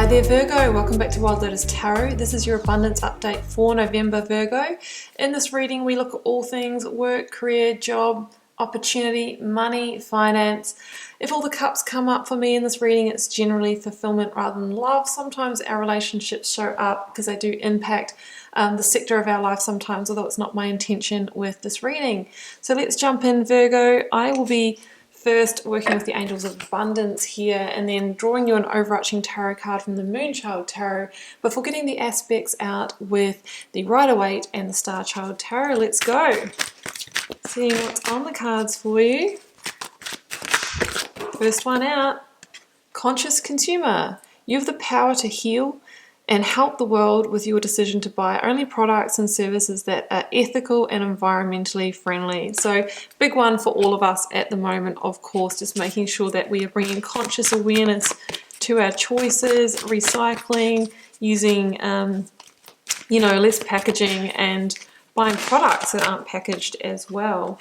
Hi there Virgo, welcome back to Wild Lotus Tarot. This is your abundance update for November, Virgo. In this reading we look at all things work, career, job, opportunity, money, finance. If all the cups come up for me in this reading, it's generally fulfillment rather than love. Sometimes our relationships show up because they do impact the sector of our life sometimes, although it's not my intention with this reading. So let's jump in, Virgo. I will be first working with the Angels of Abundance here and then drawing you an overarching tarot card from the Moonchild Tarot before getting the aspects out with the Rider-Waite and the Star Child Tarot. Let's go. Seeing what's on the cards for you. First one out, Conscious Consumer. You have the power to heal and help the world with your decision to buy only products and services that are ethical and environmentally friendly. So big one for all of us at the moment, of course, just making sure that we are bringing conscious awareness to our choices, recycling, using less packaging and buying products that aren't packaged as well.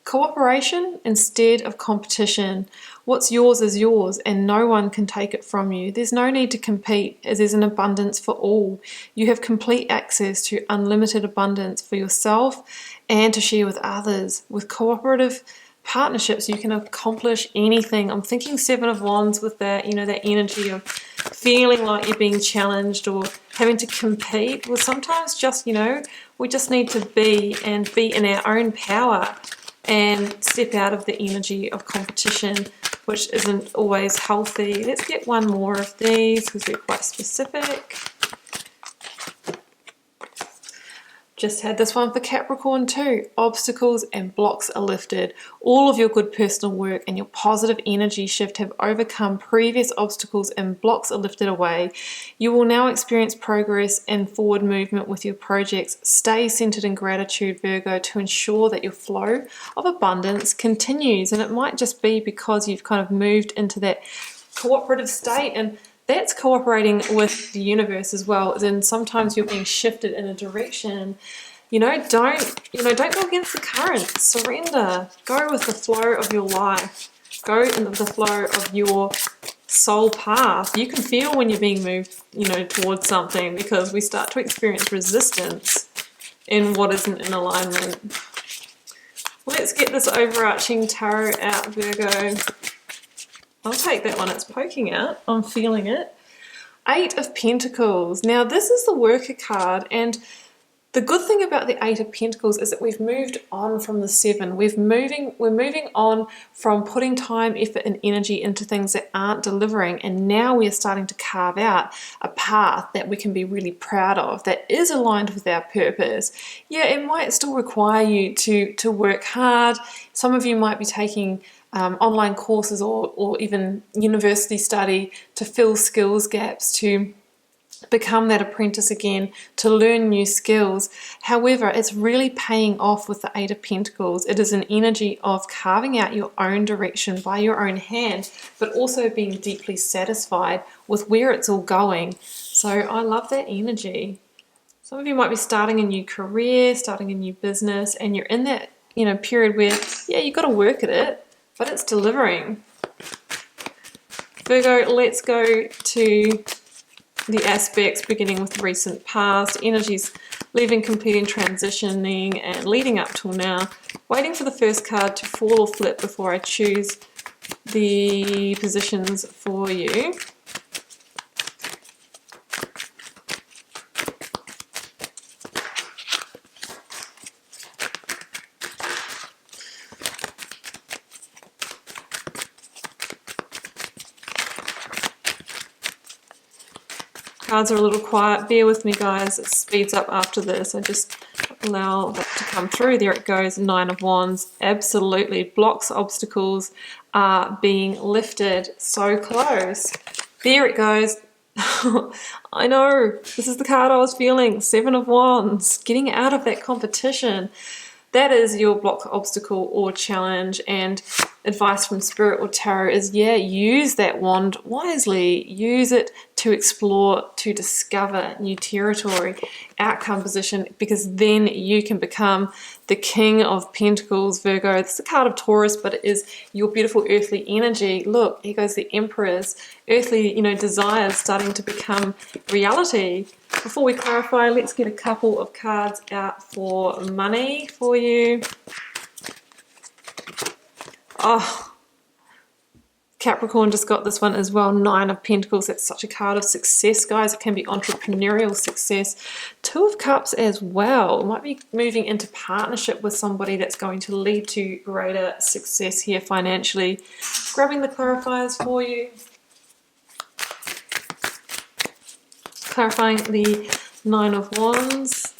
Cooperation instead of competition. What's yours is yours and no one can take it from you. There's no need to compete as there's an abundance for all. You have complete access to unlimited abundance for yourself and to share with others. With cooperative partnerships you can accomplish anything. I'm thinking Seven of Wands with that, that energy of feeling like you're being challenged or having to compete. Well, sometimes just, we just need to be in our own power and step out of the energy of competition, which isn't always healthy. Let's get one more of these because they're quite specific. Just had this one for Capricorn too. Obstacles and blocks are lifted. All of your good personal work and your positive energy shift have overcome previous obstacles and blocks are lifted away. You will now experience progress and forward movement with your projects. Stay centered in gratitude, Virgo, to ensure that your flow of abundance continues. And it might just be because you've kind of moved into that cooperative state, and that's cooperating with the universe as well. Then sometimes you're being shifted in a direction. Don't go against the current. Surrender. Go with the flow of your life. Go in the flow of your soul path. You can feel when you're being moved, towards something, because we start to experience resistance in what isn't in alignment. Let's get this overarching tarot out, Virgo. I'll take that one, it's poking out, I'm feeling it. Eight of Pentacles. Now this is the worker card, and the good thing about the Eight of Pentacles is that we've moved on from the Seven. We're moving on from putting time, effort and energy into things that aren't delivering, and now we are starting to carve out a path that we can be really proud of, that is aligned with our purpose. Yeah, it might still require you to work hard. Some of you might be taking online courses or even university study to fill skills gaps, to become that apprentice again, to learn new skills. However, it's really paying off with the Eight of Pentacles. It is an energy of carving out your own direction by your own hand, but also being deeply satisfied with where it's all going. So I love that energy. Some of you might be starting a new career, starting a new business, and you're in that period where, yeah, you've got to work at it, but it's delivering. Virgo, let's go to the aspects beginning with recent past, energies leaving, completing, transitioning, and leading up till now. Waiting for the first card to fall or flip before I choose the positions for you. Cards are a little quiet. Bear with me, guys. It speeds up after this. I just allow that to come through. There it goes. Nine of Wands. Absolutely. Blocks, obstacles are being lifted. So close. There it goes. I know. This is the card I was feeling. Seven of Wands. Getting out of that competition. That is your block, obstacle, or challenge. And advice from Spirit or Tarot is, yeah, use that wand wisely. Use it to explore, to discover new territory. Outcome position, because then you can become the King of Pentacles, Virgo. It's the card of Taurus, but it is your beautiful earthly energy. Look, here goes the Emperor's earthly, desires starting to become reality. Before we clarify, let's get a couple of cards out for money for you. Oh, Capricorn just got this one as well. 9 of Pentacles. That's such a card of success, guys. It can be entrepreneurial success. 2 of Cups as well. It might be moving into partnership with somebody that's going to lead to greater success here financially. Grabbing the clarifiers for you. Clarifying the 9 of Wands.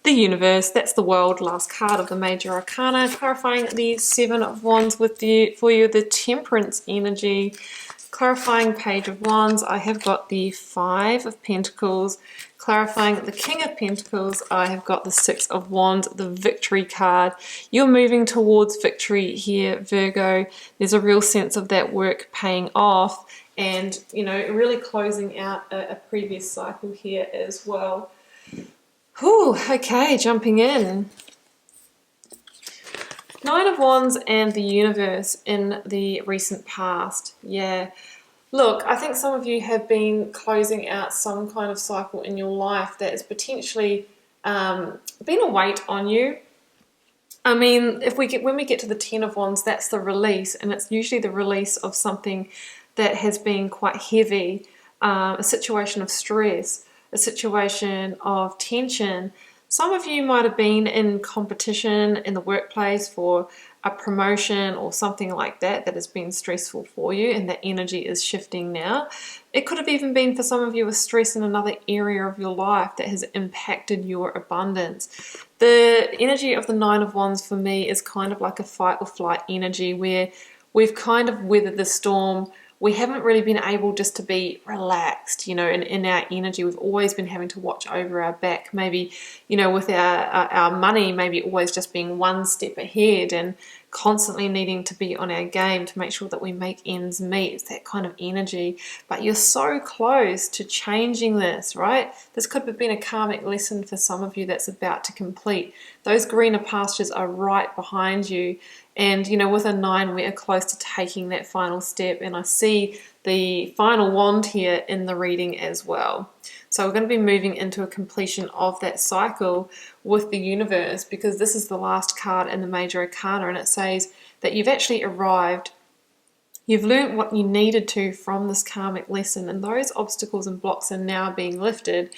The Universe, that's the World, last card of the Major Arcana. Clarifying the 7 of Wands for you, the Temperance energy. Clarifying Page of Wands, I have got the 5 of Pentacles. Clarifying the King of Pentacles, I have got the 6 of Wands, the Victory card. You're moving towards victory here, Virgo. There's a real sense of that work paying off and, really closing out a previous cycle here as well. Whew, okay, jumping in. 9 of Wands and the Universe in the recent past. Yeah. Look, I think some of you have been closing out some kind of cycle in your life that has potentially been a weight on you. I mean, when we get to the 10 of Wands, that's the release, and it's usually the release of something that has been quite heavy, a situation of stress, a situation of tension. Some of you might have been in competition in the workplace for a promotion or something like that has been stressful for you, and that energy is shifting now. It could have even been for some of you a stress in another area of your life that has impacted your abundance. The energy of the 9 of Wands for me is kind of like a fight or flight energy where we've kind of weathered the storm. We haven't really been able just to be relaxed, in our energy. We've always been having to watch over our back, maybe, with our money, maybe always just being one step ahead and constantly needing to be on our game to make sure that we make ends meet. It's that kind of energy. But you're so close to changing this, right? This could have been a karmic lesson for some of you that's about to complete. Those greener pastures are right behind you. And, with a 9, we are close to taking that final step. And I see the final wand here in the reading as well. So we're going to be moving into a completion of that cycle with the Universe, because this is the last card in the Major Arcana, and it says that you've actually arrived. You've learned what you needed to from this karmic lesson, and those obstacles and blocks are now being lifted.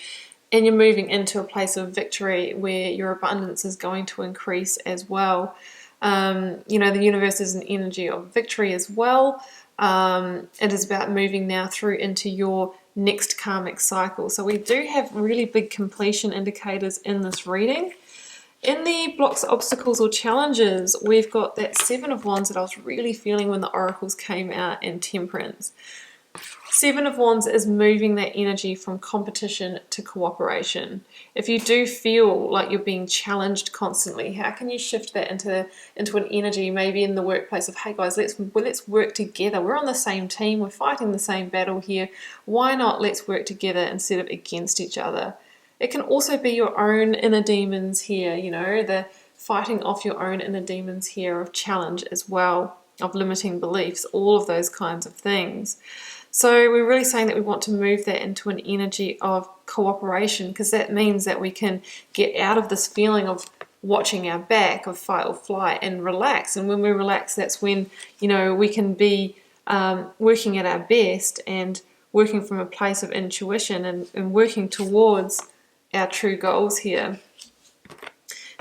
And you're moving into a place of victory where your abundance is going to increase as well. The Universe is an energy of victory as well. It is about moving now through into your next karmic cycle. So we do have really big completion indicators in this reading. In the blocks, obstacles or challenges, we've got that 7 of Wands that I was really feeling when the oracles came out, and Temperance. 7 of Wands is moving that energy from competition to cooperation. If you do feel like you're being challenged constantly, how can you shift that into an energy maybe in the workplace of, hey guys, let's work together. We're on the same team. We're fighting the same battle here. Why not let's work together instead of against each other? It can also be your own inner demons here, the fighting off your own inner demons here of challenge as well, of limiting beliefs, all of those kinds of things. So we're really saying that we want to move that into an energy of cooperation, because that means that we can get out of this feeling of watching our back, of fight or flight, and relax. And when we relax, that's when, we can be working at our best and working from a place of intuition and working towards our true goals here.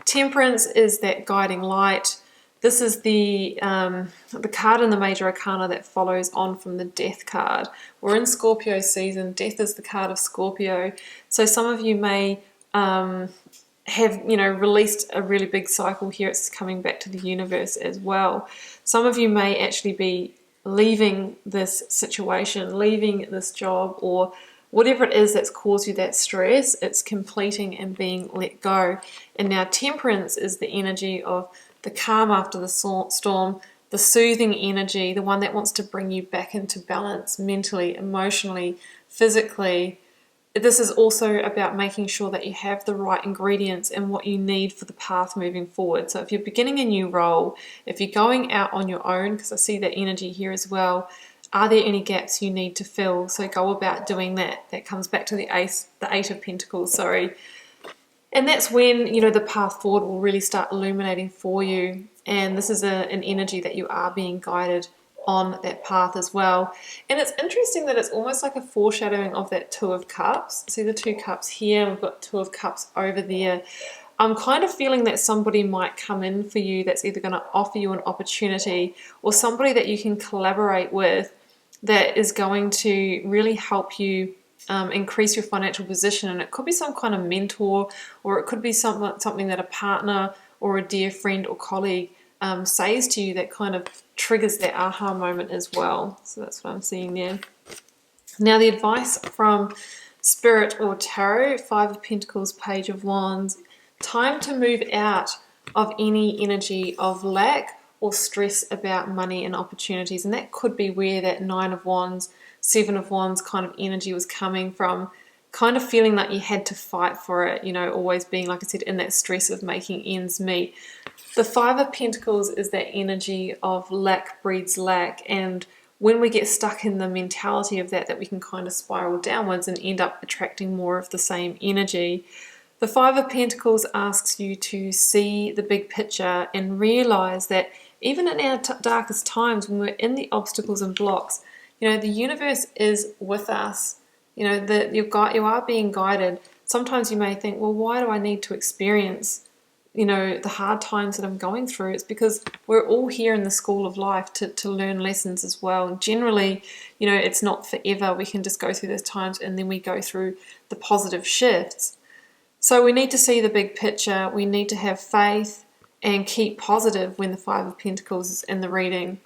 Temperance is that guiding light. This is the card in the Major Arcana that follows on from the Death card. We're in Scorpio season. Death is the card of Scorpio. So some of you may have, released a really big cycle here. It's coming back to the Universe as well. Some of you may actually be leaving this situation, leaving this job, or whatever it is that's caused you that stress. It's completing and being let go. And now Temperance is the energy of the calm after the storm, the soothing energy, the one that wants to bring you back into balance mentally, emotionally, physically. This is also about making sure that you have the right ingredients and what you need for the path moving forward. So if you're beginning a new role, if you're going out on your own, because I see that energy here as well, are there any gaps you need to fill? So go about doing that. That comes back to the Eight of Pentacles, sorry. And that's when, the path forward will really start illuminating for you. And this is an energy that you are being guided on that path as well. And it's interesting that it's almost like a foreshadowing of that Two of Cups. See the Two Cups here, we've got Two of Cups over there. I'm kind of feeling that somebody might come in for you that's either going to offer you an opportunity, or somebody that you can collaborate with that is going to really help you increase your financial position. And it could be some kind of mentor, or it could be something that a partner or a dear friend or colleague says to you that kind of triggers that aha moment as well. So that's what I'm seeing there. Now the advice from Spirit or Tarot, Five of Pentacles, Page of Wands, time to move out of any energy of lack or stress about money and opportunities. And that could be where that Nine of Wands, Seven of Wands kind of energy was coming from, kind of feeling like you had to fight for it, always being, like I said, in that stress of making ends meet. The Five of Pentacles is that energy of lack breeds lack, and when we get stuck in the mentality of that we can kind of spiral downwards and end up attracting more of the same energy. The Five of Pentacles asks you to see the big picture and realize that even in our darkest times, when we're in the obstacles and blocks, the universe is with us. That you are being guided. Sometimes you may think, well, why do I need to experience the hard times that I'm going through? It's because we're all here in the school of life to learn lessons as well. And generally, it's not forever. We can just go through those times and then we go through the positive shifts. So we need to see the big picture. We need to have faith and keep positive when the Five of Pentacles is in the reading.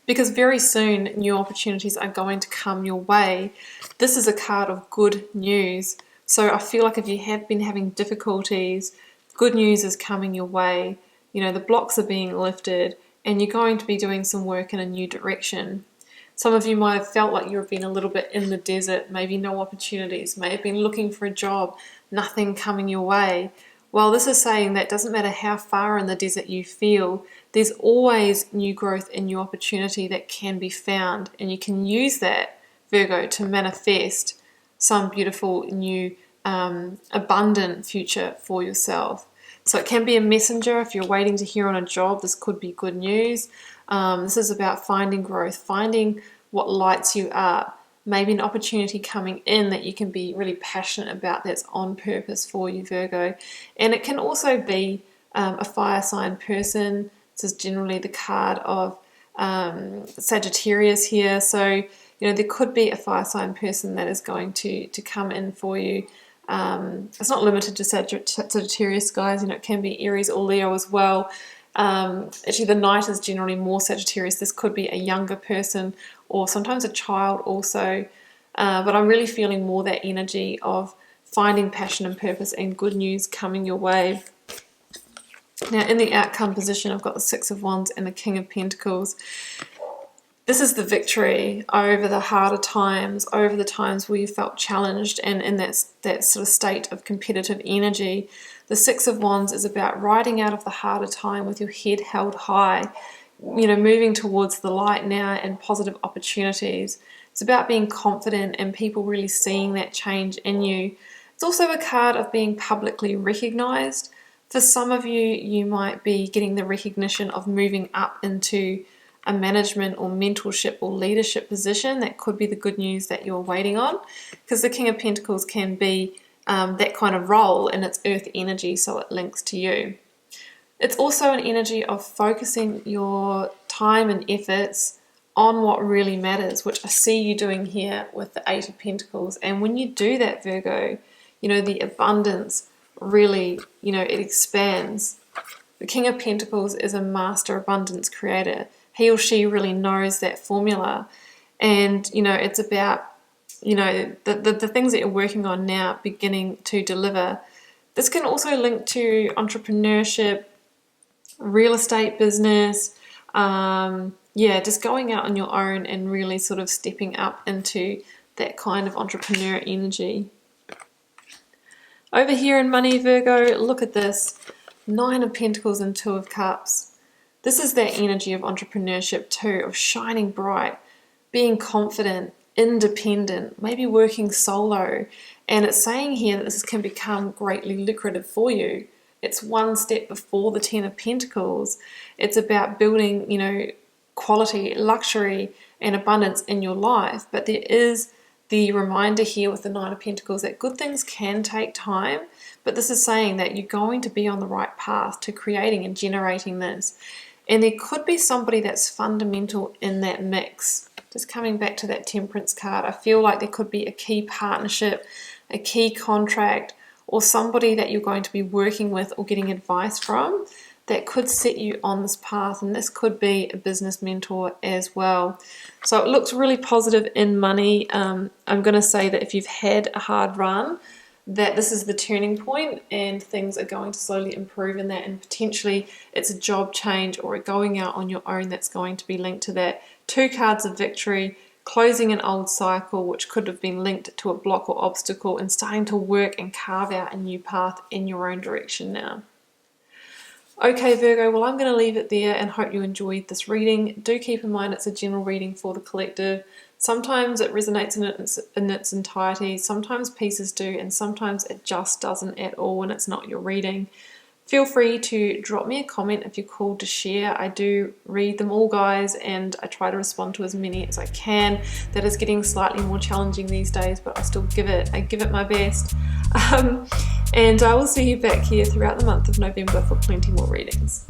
Because very soon new opportunities are going to come your way. This is a card of good news. So I feel like if you have been having difficulties, good news is coming your way. The blocks are being lifted and you're going to be doing some work in a new direction. Some of you might have felt like you've been a little bit in the desert, maybe no opportunities, may have been looking for a job, nothing coming your way. Well, this is saying that doesn't matter how far in the desert you feel, there's always new growth and new opportunity that can be found. And you can use that, Virgo, to manifest some beautiful new abundant future for yourself. So it can be a messenger. If you're waiting to hear on a job, this could be good news. This is about finding growth, finding what lights you up. Maybe an opportunity coming in that you can be really passionate about that's on purpose for you, Virgo. And it can also be a fire sign person. This is generally the card of Sagittarius here. So, there could be a fire sign person that is going to come in for you. It's not limited to Sagittarius, guys. It can be Aries or Leo as well. Actually, the Knight is generally more Sagittarius. This could be a younger person or sometimes a child also. But I'm really feeling more that energy of finding passion and purpose and good news coming your way. Now, in the outcome position, I've got the Six of Wands and the King of Pentacles. This is the victory over the harder times, over the times where you felt challenged and in that sort of state of competitive energy. The Six of Wands is about riding out of the harder time with your head held high, moving towards the light now and positive opportunities. It's about being confident and people really seeing that change in you. It's also a card of being publicly recognized. For some of you, you might be getting the recognition of moving up into a management or mentorship or leadership position. That could be the good news that you're waiting on, because the King of Pentacles can be that kind of role, and it's earth energy, so it links to you. It's also an energy of focusing your time and efforts on what really matters, which I see you doing here with the Eight of Pentacles. And when you do that, Virgo, the abundance really, it expands. The King of Pentacles is a master abundance creator. He or she really knows that formula. And, it's about, the things that you're working on now beginning to deliver. This can also link to entrepreneurship, real estate business, yeah, just going out on your own and really sort of stepping up into that kind of entrepreneur energy. Over here in money, Virgo, look at this. 9 of Pentacles and 2 of Cups. This is that energy of entrepreneurship too, of shining bright, being confident, independent, maybe working solo. And it's saying here that this can become greatly lucrative for you. It's one step before the 10 of Pentacles. It's about building, you know, quality, luxury, and abundance in your life. But there is the reminder here with the 9 of Pentacles that good things can take time, but this is saying that you're going to be on the right path to creating and generating this. And there could be somebody that's fundamental in that mix. Just coming back to that Temperance card, I feel like there could be a key partnership, a key contract, or somebody that you're going to be working with or getting advice from that could set you on this path, and this could be a business mentor as well. So it looks really positive in money. I'm going to say that if you've had a hard run, that this is the turning point and things are going to slowly improve in that, and potentially it's a job change or a going out on your own that's going to be linked to that. 2 cards of victory, closing an old cycle which could have been linked to a block or obstacle, and starting to work and carve out a new path in your own direction now. Okay, Virgo, well, I'm going to leave it there and hope you enjoyed this reading. Do keep in mind it's a general reading for the collective. Sometimes it resonates in its entirety, sometimes pieces do, and sometimes it just doesn't at all when it's not your reading. Feel free to drop me a comment if you're called to share. I do read them all, guys, and I try to respond to as many as I can. That is getting slightly more challenging these days, but I still give it my best. And I will see you back here throughout the month of November for plenty more readings.